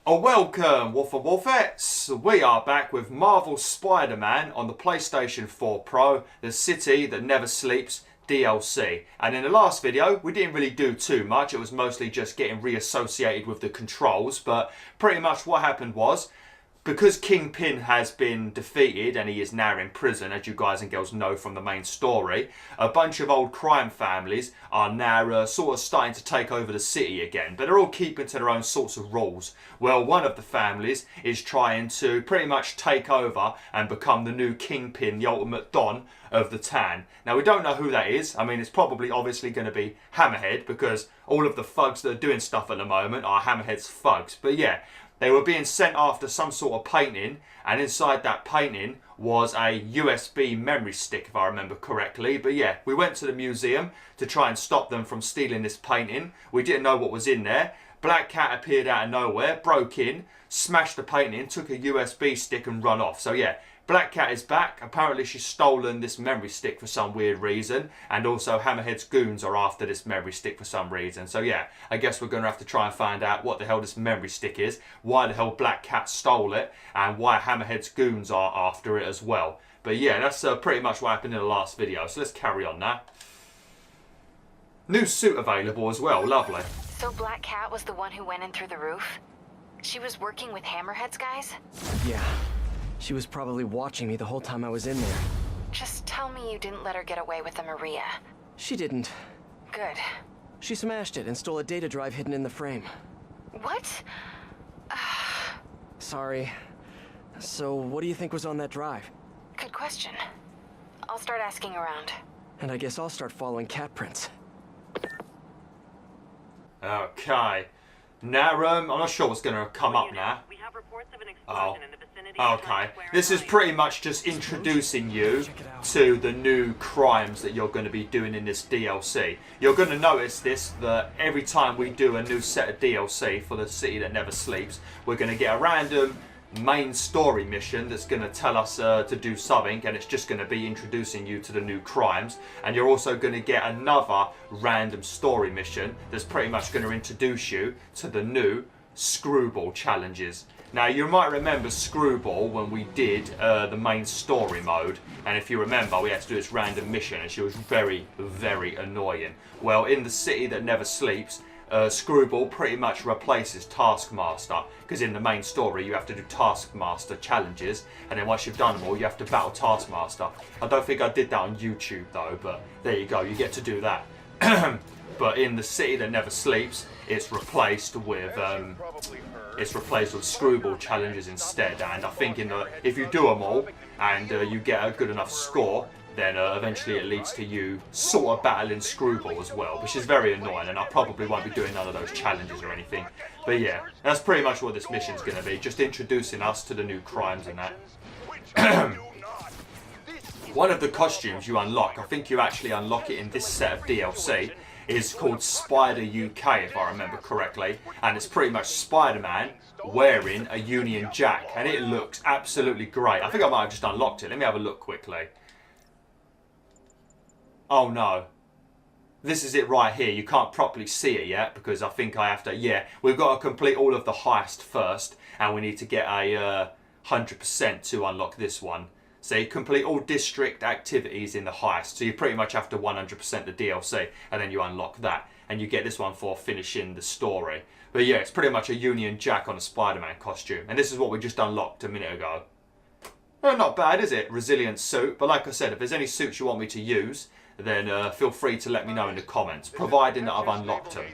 Welcome, WolfTheWolfettes! We are back with Marvel's Spider-Man on the PlayStation 4 Pro, The City That Never Sleeps DLC. And in the last video, we didn't really do too much. It was mostly just getting reassociated with the controls. But pretty much what happened was, because Kingpin has been defeated and he is now in prison, as you guys and girls know from the main story, a bunch of old crime families are now sort of starting to take over the city again, but they're all keeping to their own sorts of rules. Well, one of the families is trying to pretty much take over and become the new Kingpin, the ultimate Don of the town. Now, we don't know who that is. I mean, it's probably obviously going to be Hammerhead, because all of the thugs that are doing stuff at the moment are Hammerhead's thugs. But yeah, they were being sent after some sort of painting, and inside that painting was a USB memory stick, if I remember correctly. But yeah, we went to the museum to try and stop them from stealing this painting. We didn't know what was in there. Black Cat appeared out of nowhere, broke in, smashed the painting, took a USB stick and run off. So yeah, Black Cat is back. Apparently she's stolen this memory stick for some weird reason, and also Hammerhead's goons are after this memory stick for some reason. So yeah, I guess we're going to have to try and find out what the hell this memory stick is, why the hell Black Cat stole it, and why Hammerhead's goons are after it as well. But yeah, that's pretty much what happened in the last video, so let's carry on now. New suit available as well, lovely. So Black Cat was the one who went in through the roof? She was working with Hammerhead's guys? Yeah. She was probably watching me the whole time I was in there. Just tell me you didn't let her get away with the Maria. She didn't. Good. She smashed it and stole a data drive hidden in the frame. What? Sorry. So, what do you think was on that drive? Good question. I'll start asking around. And I guess I'll start following cat prints. Okay. Now, I'm not sure what's going to come up now. Oh, okay. This is pretty much just introducing you to the new crimes that you're going to be doing in this DLC. You're going to notice this, that every time we do a new set of DLC for The City That Never Sleeps, we're going to get a random main story mission that's going to tell us to do something, and it's just going to be introducing you to the new crimes. And you're also going to get another random story mission that's pretty much going to introduce you to the new Screwball challenges. Now, you might remember Screwball when we did the main story mode, and if you remember, we had to do this random mission and she was very, very annoying. Well, in The City That Never Sleeps, Screwball pretty much replaces Taskmaster, because in the main story you have to do Taskmaster challenges, and then once you've done them all you have to battle Taskmaster. I don't think I did that on YouTube though, but there you go, you get to do that. But in The City That Never Sleeps, it's replaced with Screwball challenges instead. And I think if you do them all and you get a good enough score, then eventually it leads to you sort of battling Screwball as well, which is very annoying, and I probably won't be doing none of those challenges or anything. But yeah, that's pretty much what this mission's going to be, just introducing us to the new crimes and that. One of the costumes you unlock, I think you actually unlock it in this set of DLC, is called Spider UK, if I remember correctly, and it's pretty much Spider-Man wearing a Union Jack, and it looks absolutely great. I think I might have just unlocked it. Let me have a look quickly. Oh no, this is it right here. You can't properly see it yet because I think I have to, yeah, we've got to complete all of the heist first, and we need to get a 100% to unlock this one. So you complete all district activities in the heist, so you pretty much have to 100% the DLC, and then you unlock that, and you get this one for finishing the story. But yeah, it's pretty much a Union Jack on a Spider-Man costume, and this is what we just unlocked a minute ago. Well, not bad, is it? Resilient suit, but like I said, if there's any suits you want me to use, then feel free to let me know in the comments, providing that I've unlocked them.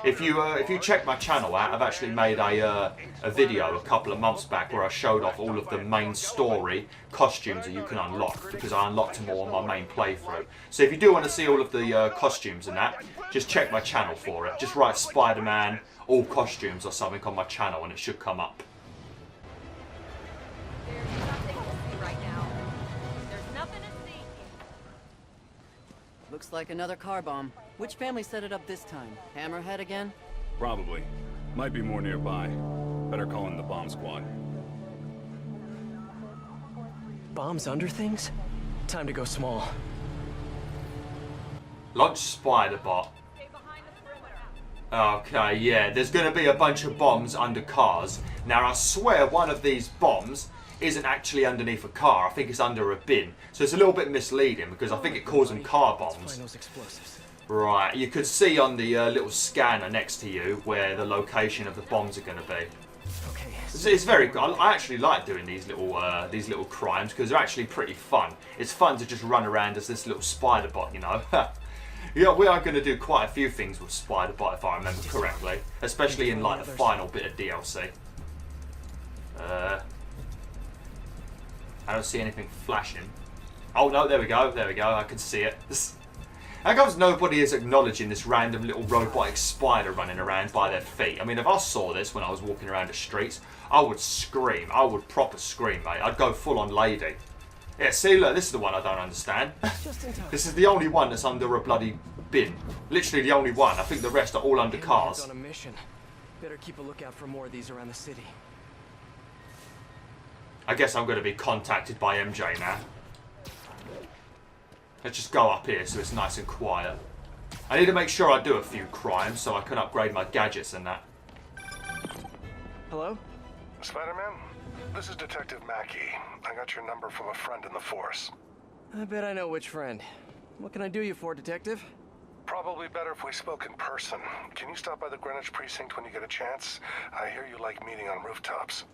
If you check my channel out, I've actually made a video a couple of months back where I showed off all of the main story costumes that you can unlock, because I unlocked them all on my main playthrough. So if you do want to see all of the costumes and that, just check my channel for it. Just write Spider-Man, all costumes or something on my channel and it should come up. Looks like another car bomb. Which family set it up this time? Hammerhead again? Probably. Might be more nearby. Better call in the bomb squad. Bombs under things? Time to go small. Launch Spider-Bot. Okay, yeah, there's going to be a bunch of bombs under cars. Now, I swear one of these bombs isn't actually underneath a car. I think it's under a bin. So it's a little bit misleading because I think it calls them car bombs. Right, you could see on the little scanner next to you where the location of the bombs are going to be. It's very good. I actually like doing these little crimes because they're actually pretty fun. It's fun to just run around as this little spider bot, you know. Yeah, we are going to do quite a few things with spider bot if I remember correctly, especially in like the final bit of DLC. I don't see anything flashing. Oh no, there we go, I can see it. How comes nobody is acknowledging this random little robotic spider running around by their feet? I mean, if I saw this when I was walking around the streets, I would scream. I would proper scream, mate. I'd go full on lady. Yeah, see, look, this is the one I don't understand. This is the only one that's under a bloody bin. Literally the only one. I think the rest are all under cars. On a mission. Better keep a lookout for more of these around the city. I guess I'm going to be contacted by MJ now. Let's just go up here so it's nice and quiet. I need to make sure I do a few crimes so I can upgrade my gadgets and that. Hello? Spider-Man? This is Detective Mackey. I got your number from a friend in the force. I bet I know which friend. What can I do you for, Detective? Probably better if we spoke in person. Can you stop by the Greenwich precinct when you get a chance? I hear you like meeting on rooftops.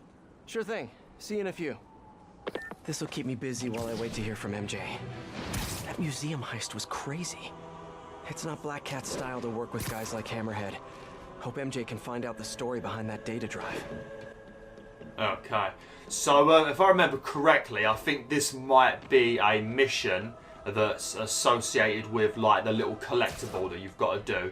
Sure thing. See you in a few. This'll keep me busy while I wait to hear from MJ. That museum heist was crazy. It's not Black Cat's style to work with guys like Hammerhead. Hope MJ can find out the story behind that data drive. Okay. So, if I remember correctly, I think this might be a mission that's associated with, like, the little collectible that you've got to do.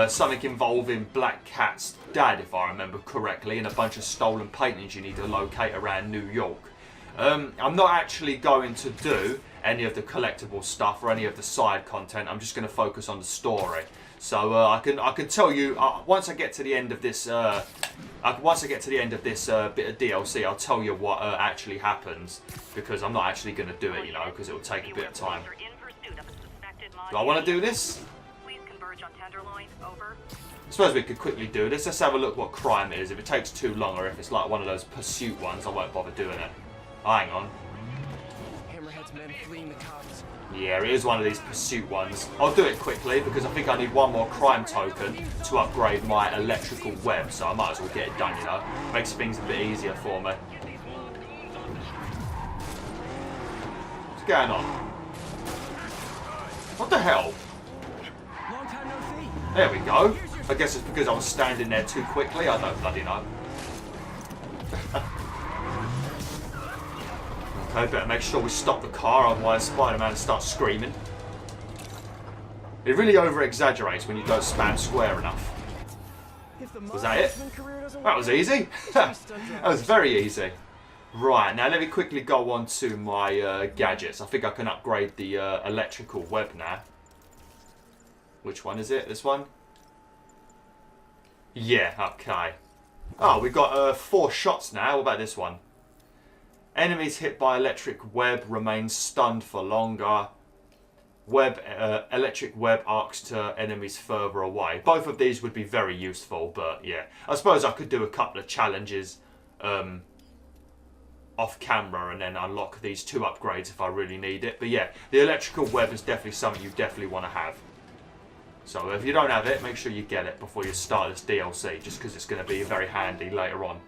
Something involving Black Cat's dad, if I remember correctly, and a bunch of stolen paintings you need to locate around New York. I'm not actually going to do any of the collectible stuff or any of the side content. I'm just going to focus on the story. So I can tell you once I get to the end of this bit of DLC, I'll tell you what actually happens, because I'm not actually going to do it, you know, because it will take a bit of time. Do I want to do this? I suppose we could quickly do this. Let's have a look what crime it is. If it takes too long, or if it's like one of those pursuit ones, I won't bother doing it. Oh, hang on. Hammerhead's men fleeing the cops. Yeah, it is one of these pursuit ones. I'll do it quickly because I think I need one more crime token to upgrade my electrical web, so I might as well get it done, you know. Makes things a bit easier for me. What's going on? What the hell? Long time no see. There we go. I guess it's because I was standing there too quickly. I don't bloody know. Okay, better make sure we stop the car, otherwise Spider-Man starts screaming. It really over-exaggerates when you don't spam square enough. Was that it? That was easy. That was very easy. Right, now let me quickly go on to my gadgets. I think I can upgrade the electrical web now. Which one is it? This one? Yeah, okay. Oh, we've got 4 shots now. What about this one? Enemies hit by electric web remain stunned for longer. Electric web arcs to enemies further away. Both of these would be very useful, but yeah. I suppose I could do a couple of challenges off camera and then unlock these 2 upgrades if I really need it. But yeah, the electrical web is definitely something you definitely want to have. So if you don't have it, make sure you get it before you start this DLC, just because it's going to be very handy later on.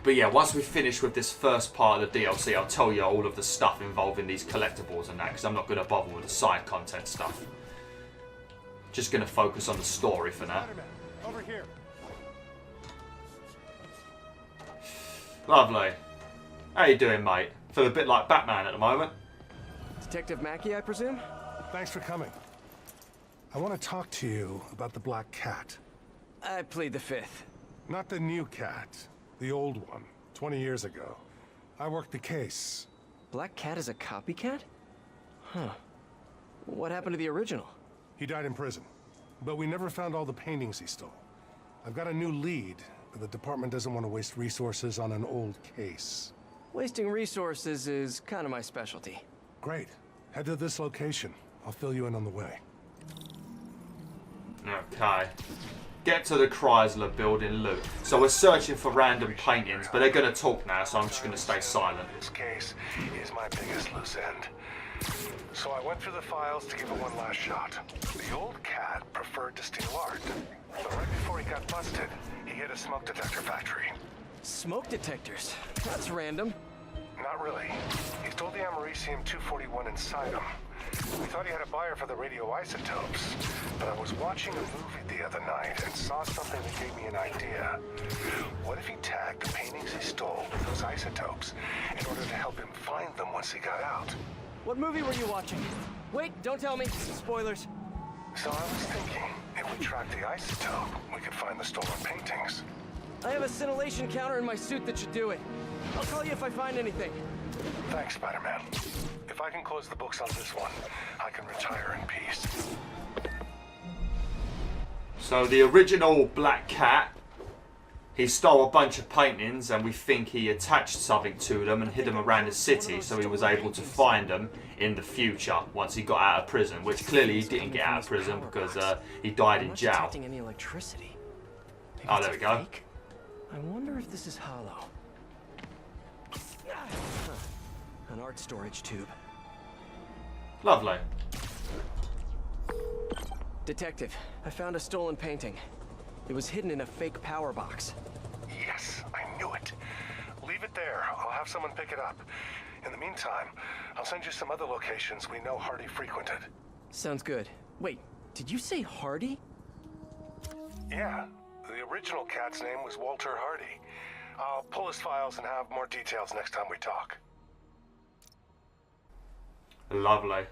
But yeah, once we finish with this first part of the DLC, I'll tell you all of the stuff involving these collectibles and that, because I'm not going to bother with the side content stuff. Just going to focus on the story for now. Over here. Lovely. How you doing, mate? Feel a bit like Batman at the moment. Detective Mackey, I presume? Thanks for coming. I want to talk to you about the Black Cat. I plead the 5th. Not the new cat. The old one, 20 years ago. I worked the case. Black Cat is a copycat? Huh. What happened to the original? He died in prison, but we never found all the paintings he stole. I've got a new lead, but the department doesn't want to waste resources on an old case. Wasting resources is kind of my specialty. Great. Head to this location. I'll fill you in on the way. Okay. Get to the Chrysler building, loot. So we're searching for random paintings, but they're going to talk now, so I'm just going to stay silent. This case is my biggest loose end. So I went through the files to give it one last shot. The old cat preferred to steal art. But right before he got busted, he hit a smoke detector factory. Smoke detectors? That's random. Not really. He stole the Americium-241 inside him. We thought he had a buyer for the radioisotopes, but I was watching a movie the other night and saw something that gave me an idea. What if he tagged the paintings he stole with those isotopes in order to help him find them once he got out? What movie were you watching? Wait, don't tell me. Spoilers. So I was thinking, if we tracked the isotope, we could find the stolen paintings. I have a scintillation counter in my suit that should do it. I'll call you if I find anything. Thanks, Spider-Man. If I can close the books on this one, I can retire in peace. So the original Black Cat, he stole a bunch of paintings and we think he attached something to them and hid them around the city so he was able to find them in the future once he got out of prison, which clearly he didn't get out of prison because he died in jail. Detecting any electricity. Maybe Oh, it's there a we go. fake? I wonder if this is hollow. Huh. An art storage tube. Lovely. Detective, I found a stolen painting. It was hidden in a fake power box. Yes, I knew it. Leave it there. I'll have someone pick it up. In the meantime, I'll send you some other locations we know Hardy frequented. Sounds good. Wait, did you say Hardy? Yeah, the original cat's name was Walter Hardy. I'll pull his files and have more details next time we talk. Lovely.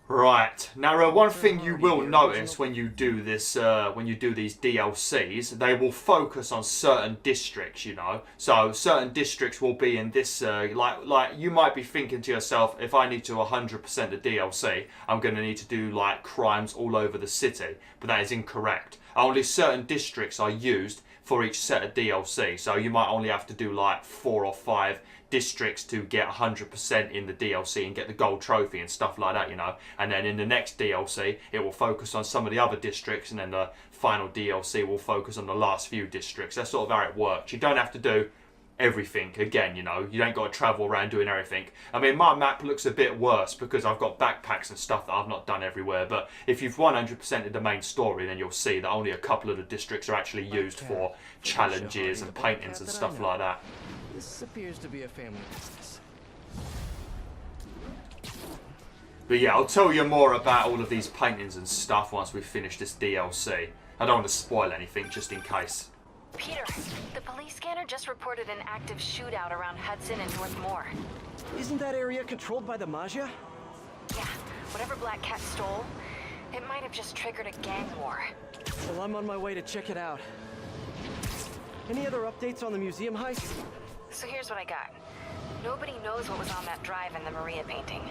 Right now, one thing you will notice when you do this, when you do these DLCs, they will focus on certain districts. You know, so certain districts will be in this. Like you might be thinking to yourself, if I need to 100% the DLC, I'm going to need to do like crimes all over the city. But that is incorrect. Only certain districts are used for each set of DLC. So you might only have to do like 4 or 5 districts to get 100% in the DLC and get the gold trophy and stuff like that, you know. And then in the next DLC, it will focus on some of the other districts, and then the final DLC will focus on the last few districts. That's sort of how it works. You don't have to do everything again, you know. You ain't got to travel around doing everything. I mean, my map looks a bit worse because I've got backpacks and stuff that I've not done everywhere, but if you've 100%ed the main story, then you'll see that only a couple of the districts are actually used for challenges and paintings and stuff like that. This appears to be a family business. But yeah, I'll tell you more about all of these paintings and stuff once we finish this DLC. I don't want to spoil anything, just in case. Peter, the police scanner just reported an active shootout around Hudson and North Moore. Isn't that area controlled by the Magia? Yeah, whatever Black Cat stole, it might have just triggered a gang war. Well, I'm on my way to check it out. Any other updates on the museum heist? So here's what I got. Nobody knows what was on that drive in the Maria painting.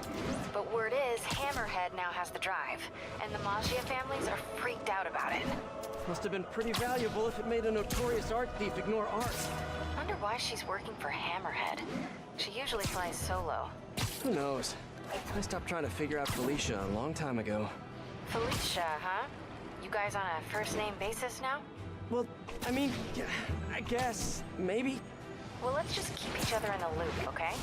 But word is, Hammerhead now has the drive, and the Magia families are freaked out about it. Must have been pretty valuable if it made a notorious art thief ignore art. Wonder why she's working for Hammerhead. She usually flies solo. Who knows? I stopped trying to figure out Felicia a long time ago. Felicia, huh? You guys on a first-name basis now? Well, I mean, yeah, I guess, maybe. Well, let's just keep each other in the loop, okay?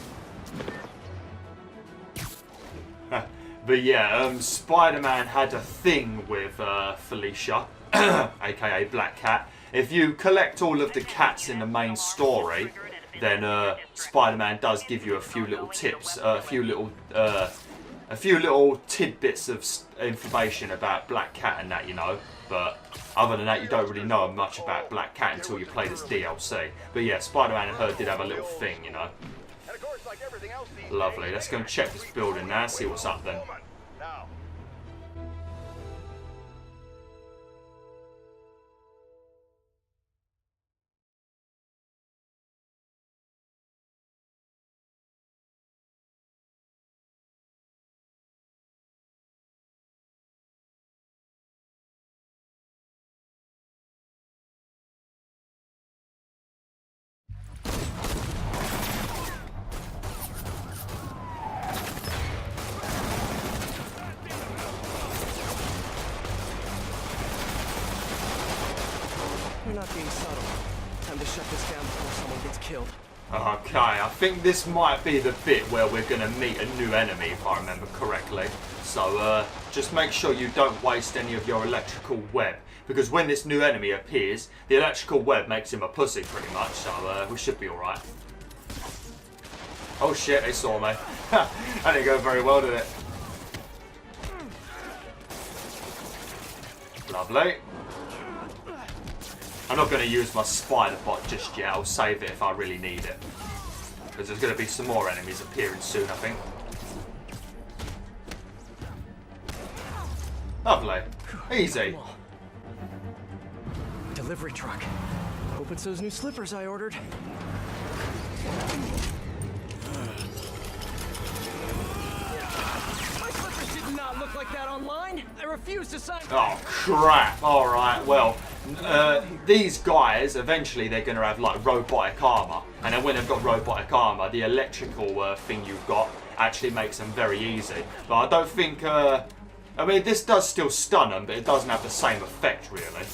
But yeah, Spider-Man had a thing with Felicia, aka Black Cat. If you collect all of the cats in the main story, then Spider-Man does give you a few little tips, a few little tidbits of information about Black Cat and that, you know. But other than that, you don't really know much about Black Cat until you play this DLC. But yeah, Spider-Man and her did have a little thing, you know. Lovely. Let's go and check this building now, see what's up then. You're not being subtle. Time to shut this down before someone gets killed. Okay, I think this might be the bit where we're going to meet a new enemy, if I remember correctly. So, just make sure you don't waste any of your electrical web. Because when this new enemy appears, the electrical web makes him a pussy, pretty much. So, we should be alright. Oh shit, they saw me. That didn't go very well, did it? Lovely. I'm not going to use my spider bot just yet. I'll save it if I really need it. Because there's going to be some more enemies appearing soon, I think. Lovely. Easy. Delivery truck. Hope it's those new slippers I ordered. My slippers did not look like that online. I refuse to sign. Oh crap! All right, well, these guys eventually they're going to have like robotic armor, and then when they've got robotic armor, the electrical thing you've got actually makes them very easy. But I don't think. I mean, this does still stun them, but it doesn't have the same effect really.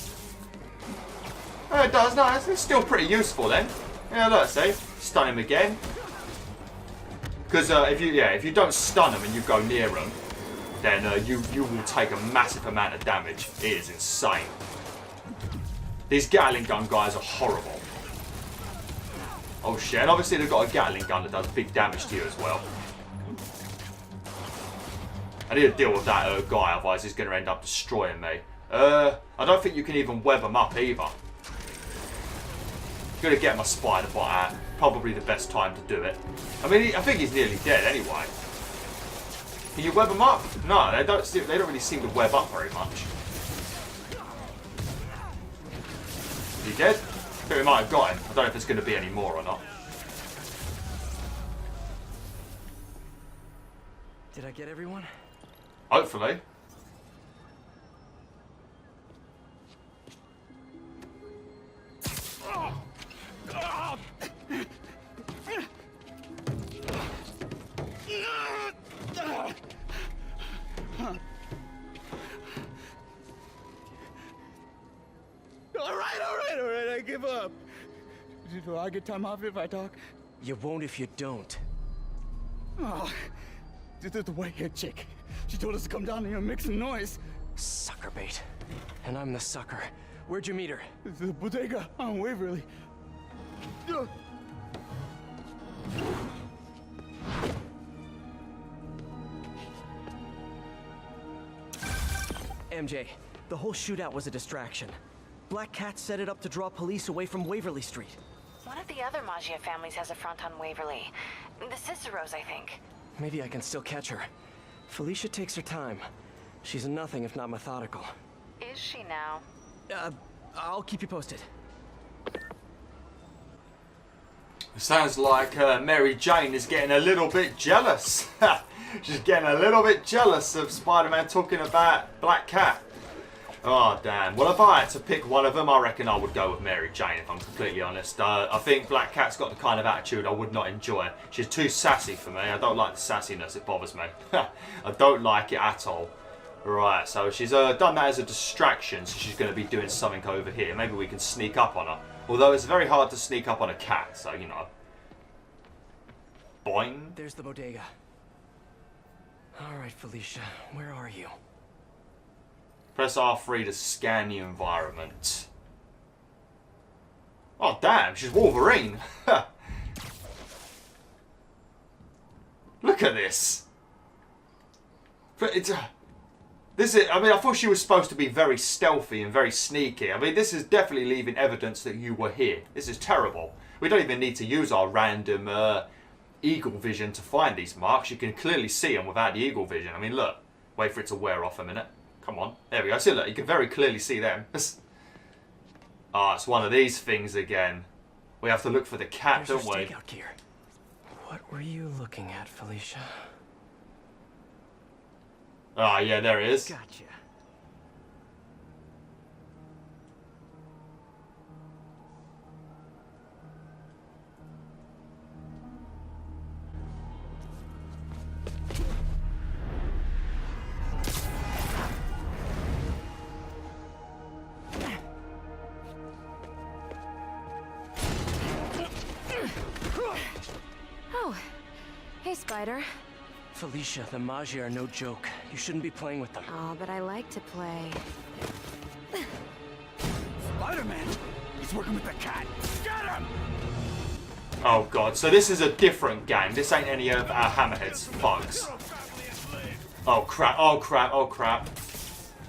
It does. No, it's still pretty useful then. Yeah, look, see, stun him again. Because if you don't stun them and you go near them, then you will take a massive amount of damage. It is insane. These Gatling gun guys are horrible. Oh shit, and obviously they've got a Gatling gun that does big damage to you as well. I need to deal with that guy, otherwise he's going to end up destroying me. I don't think you can even web them up either. I'm going to get my spider bot out. Probably the best time to do it. I mean, I think he's nearly dead anyway. Can you web them up? No, they don't really seem to web up very much. Is he dead? I think we might have got him. I don't know if there's going to be any more or not. Did I get everyone? Hopefully. All right, I give up. Do I get time off if I talk? You won't if you don't. Oh, the white-haired chick. She told us to come down here and make some noise. Sucker bait. And I'm the sucker. Where'd you meet her? The bodega on Waverly. MJ, the whole shootout was a distraction. Black Cat set it up to draw police away from Waverly Street. One of the other Maggia families has a front on Waverly. The Ciceros, I think. Maybe I can still catch her. Felicia takes her time. She's nothing if not methodical. Is she now? I'll keep you posted. Sounds like Mary Jane is getting a little bit jealous. She's getting a little bit jealous of Spider-Man talking about Black Cat. Oh, damn. Well, if I had to pick one of them, I reckon I would go with Mary Jane, if I'm completely honest. I think Black Cat's got the kind of attitude I would not enjoy. She's too sassy for me. I don't like the sassiness. It bothers me. I don't like it at all. Right, so she's done that as a distraction, so she's going to be doing something over here. Maybe we can sneak up on her. Although it's very hard to sneak up on a cat, so, you know. Boing. There's the bodega. All right, Felicia, where are you? Press R3 to scan the environment. Oh, damn, she's Wolverine. Look at this. But it's... I mean, I thought she was supposed to be very stealthy and very sneaky. I mean, this is definitely leaving evidence that you were here. This is terrible. We don't even need to use our random eagle vision to find these marks. You can clearly see them without the eagle vision. I mean, look. Wait for it to wear off a minute. Come on. There we go. See, look. You can very clearly see them. Ah, it's one of these things again. We have to look for the cat, There's don't we? Stakeout gear. What were you looking at, Felicia? Ah, yeah, there it is. Gotcha. Oh, hey, Spider. Felicia, the Magi are no joke. You shouldn't be playing with them. Oh, but I like to play. Spider-Man! He's working with the cat. Get him! Oh god, so this is a different gang. This ain't any of our Hammerhead's thugs. Oh crap, oh crap, oh crap.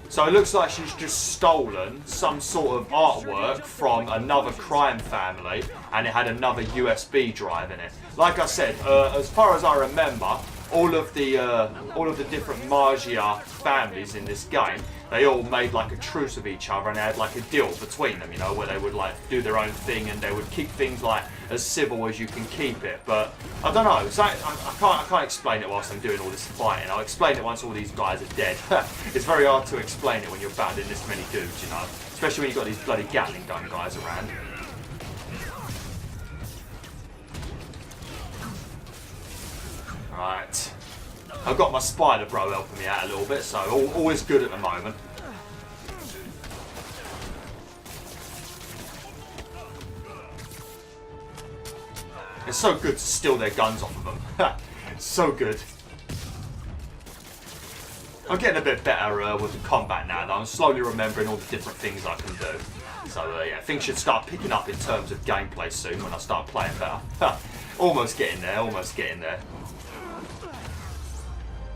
So it looks like she's just stolen some sort of artwork from another crime family, and it had another USB drive in it. Like I said, as far as I remember, all of the different Magia families in this game, they all made like a truce with each other, and they had like a deal between them, you know, where they would like do their own thing, and they would keep things like as civil as you can keep it. But I don't know, so I can't explain it whilst I'm doing all this fighting. I'll explain it once all these guys are dead. It's very hard to explain it when you're battling this many dudes, you know, especially when you've got these bloody Gatling gun guys around. Right. I've got my spider bro helping me out a little bit, so all is good at the moment. It's so good to steal their guns off of them. It's so good. I'm getting a bit better with the combat now, though. I'm slowly remembering all the different things I can do. So yeah, things should start picking up in terms of gameplay soon when I start playing better. Almost getting there, almost getting there.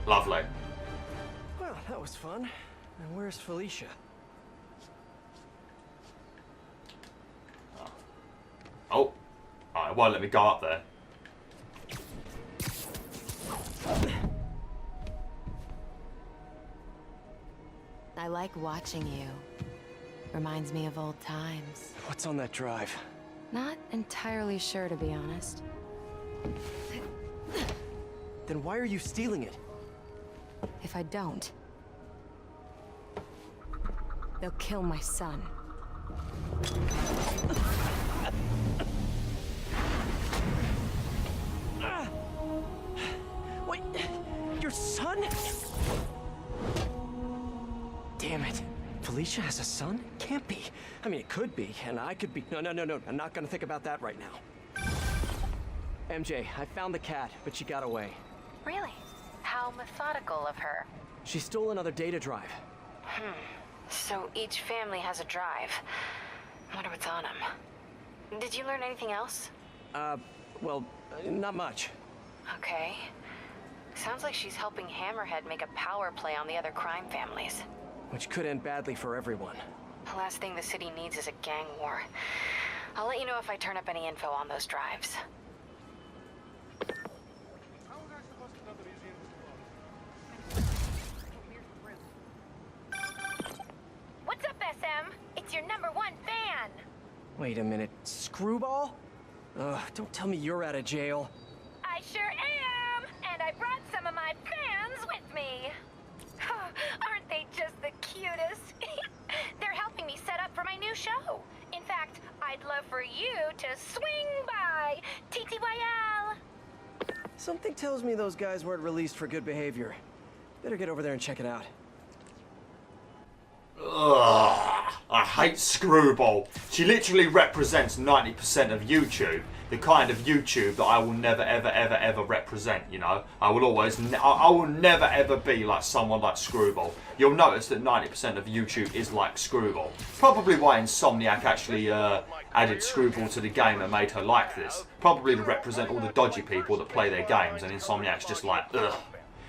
Lovely. Well, that was fun. And where's Felicia? Oh. Alright, won't let me go up there. I like watching you. Reminds me of old times. What's on that drive? Not entirely sure, to be honest. Then why are you stealing it? If I don't, they'll kill my son. Wait, your son? Damn it. Felicia has a son? Can't be. I mean, it could be, and I could be. No. I'm not gonna think about that right now. MJ, I found the cat, but she got away. Really? How methodical of her. She stole another data drive. So each family has a drive. Wonder what's on them. Did you learn anything else? Well, not much. Okay. Sounds like she's helping Hammerhead make a power play on the other crime families. Which could end badly for everyone. The last thing the city needs is a gang war. I'll let you know if I turn up any info on those drives. What's up, SM? It's your #1 fan. Wait a minute. Screwball? Ugh, don't tell me you're out of jail. I sure am, and I brought some of my fans with me. Aren't they just the cutest? They're helping me set up for my new show. In fact, I'd love for you to swing by. TTYL. Something tells me those guys weren't released for good behavior. Better get over there and check it out. Ugh, I hate Screwball. She literally represents 90% of YouTube. The kind of YouTube that I will never, ever represent, you know. I will never, ever be like someone like Screwball. You'll notice that 90% of YouTube is like Screwball. Probably why Insomniac actually added Screwball to the game and made her like this. Probably to represent all the dodgy people that play their games, and Insomniac's just like, ugh.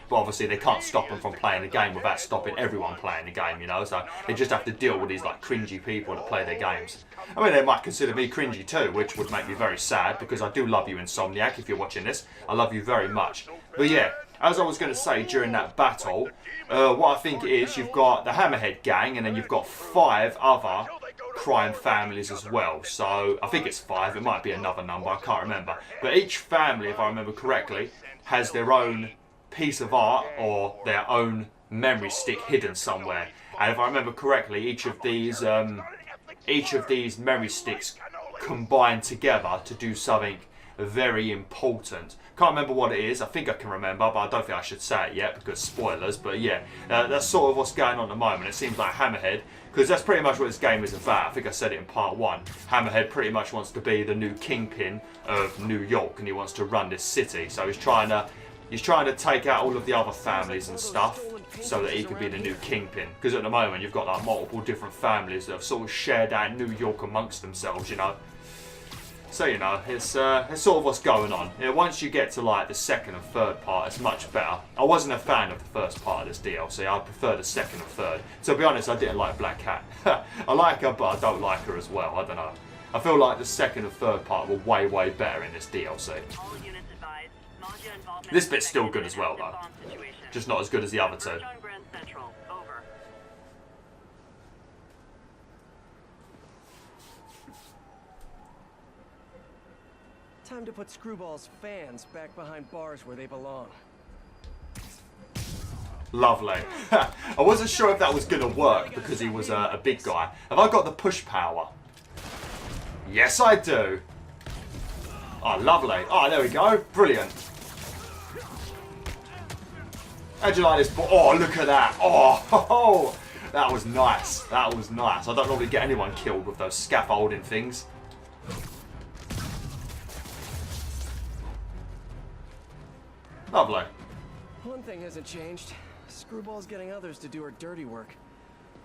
But obviously they can't stop them from playing the game without stopping everyone playing the game, you know, so they just have to deal with these like cringy people that play their games. I mean, they might consider me cringy too, which would make me very sad, because I do love you, Insomniac, if you're watching this. I love you very much. But yeah, as I was going to say during that battle, what I think it is, you've got the Hammerhead gang, and then you've got 5 other crime families as well. So I think it's 5, it might be another number, I can't remember. But each family, if I remember correctly, has their own piece of art or their own memory stick hidden somewhere. And if I remember correctly, each of these memory sticks combine together to do something very important. Can't remember what it is. I think I can remember, but I don't think I should say it yet because spoilers. But yeah, that's sort of what's going on at the moment. It seems like Hammerhead, because that's pretty much what this game is about. I think I said it in part 1. Hammerhead pretty much wants to be the new kingpin of New York, and he wants to run this city. So he's trying to take out all of the other families and stuff so that he can be the new kingpin. Because at the moment you've got like multiple different families that have sort of shared out New York amongst themselves, you know. So, you know, it's sort of what's going on. You know, once you get to like the second and third part, it's much better. I wasn't a fan of the first part of this DLC. I prefer the second and third. To be honest, I didn't like Black Cat. I like her, but I don't like her as well. I don't know. I feel like the second and third part were way, way better in this DLC. This bit's still good as well, though. Just not as good as the other two. Time to put Screwball's fans back behind bars where they belong. Lovely. I wasn't sure if that was going to work because he was a big guy. Have I got the push power? Yes, I do. Oh, lovely. Oh, there we go. Brilliant. How'd you like this? Oh, look at that. Oh, that was nice. That was nice. I don't normally get anyone killed with those scaffolding things. Lovely. One thing hasn't changed. Screwball's getting others to do her dirty work.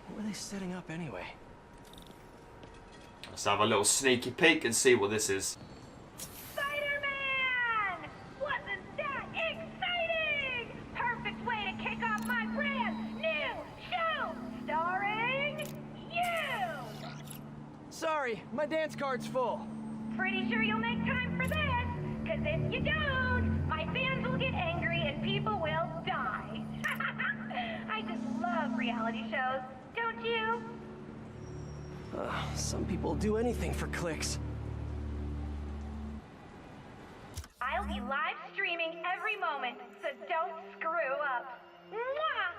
What were they setting up anyway? Let's have a little sneaky peek and see what this is. Spider-Man! Wasn't that exciting? Perfect way to kick off my brand new show, starring you! Sorry, my dance card's full. Pretty sure you'll make time for this, because if you don't, my fans will get angry and people will die. I just love reality shows, don't you? Some people do anything for clicks. I'll be live streaming every moment, so don't screw up. Mwah!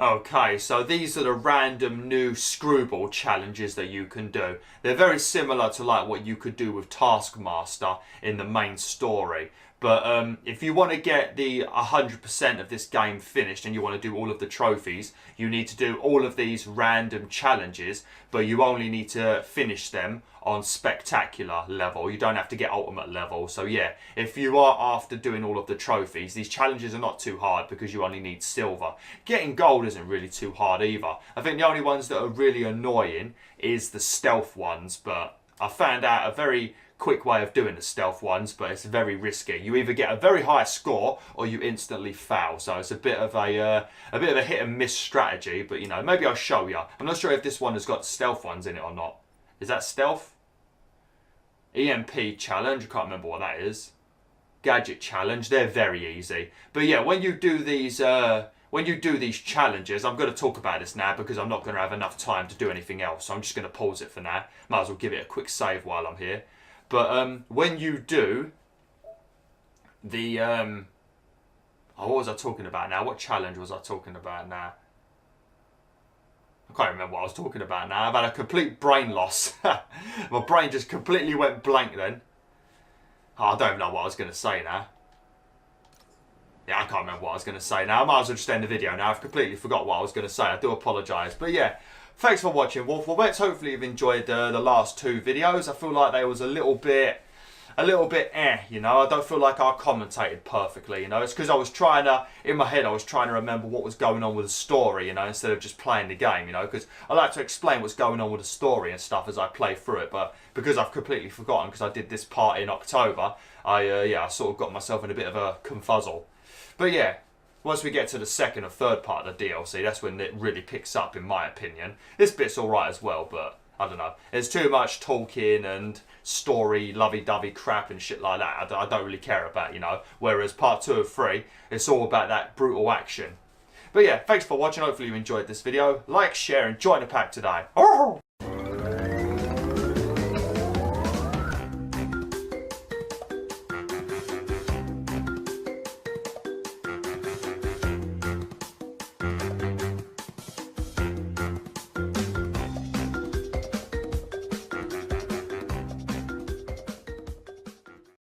Okay, so these are the random new Screwball challenges that you can do. They're very similar to like what you could do with Taskmaster in the main story. But if you want to get the 100% of this game finished and you want to do all of the trophies, you need to do all of these random challenges, but you only need to finish them on spectacular level. You don't have to get ultimate level. So yeah, if you are after doing all of the trophies, these challenges are not too hard because you only need silver. Getting gold isn't really too hard either. I think the only ones that are really annoying is the stealth ones, but I found out a very quick way of doing the stealth ones, but it's very risky. You either get a very high score or you instantly fail. So it's a bit of a hit and miss strategy. But you know, maybe I'll show you. I'm not sure if this one has got stealth ones in it or not. Is that stealth? EMP challenge. I can't remember what that is. Gadget challenge. They're very easy. But yeah, when you do these challenges, I'm going to talk about this now because I'm not going to have enough time to do anything else. So I'm just going to pause it for now. Might as well give it a quick save while I'm here. But when you do the what was I talking about now? What challenge was I talking about now? I can't remember what I was talking about now. I've had a complete brain loss. My brain just completely went blank then. Oh, I don't even know what I was going to say now. Yeah, I can't remember what I was going to say now. I might as well just end the video now. I've completely forgot what I was going to say. I do apologise. But yeah, thanks for watching, WolfTheWolf. Hopefully you've enjoyed the last two videos. I feel like they was a little bit you know. I don't feel like I commentated perfectly, you know. It's because I was trying to, in my head, I was trying to remember what was going on with the story, you know, instead of just playing the game, you know, because I like to explain what's going on with the story and stuff as I play through it, but because I've completely forgotten, because I did this part in October, I sort of got myself in a bit of a confuzzle. But yeah, once we get to the second or third part of the DLC, that's when it really picks up, in my opinion. This bit's alright as well, but I don't know. There's too much talking and story, lovey-dovey crap and shit like that. I don't really care about, you know. Whereas part 2 of 3, it's all about that brutal action. But yeah, thanks for watching. Hopefully you enjoyed this video. Like, share, and join the pack today.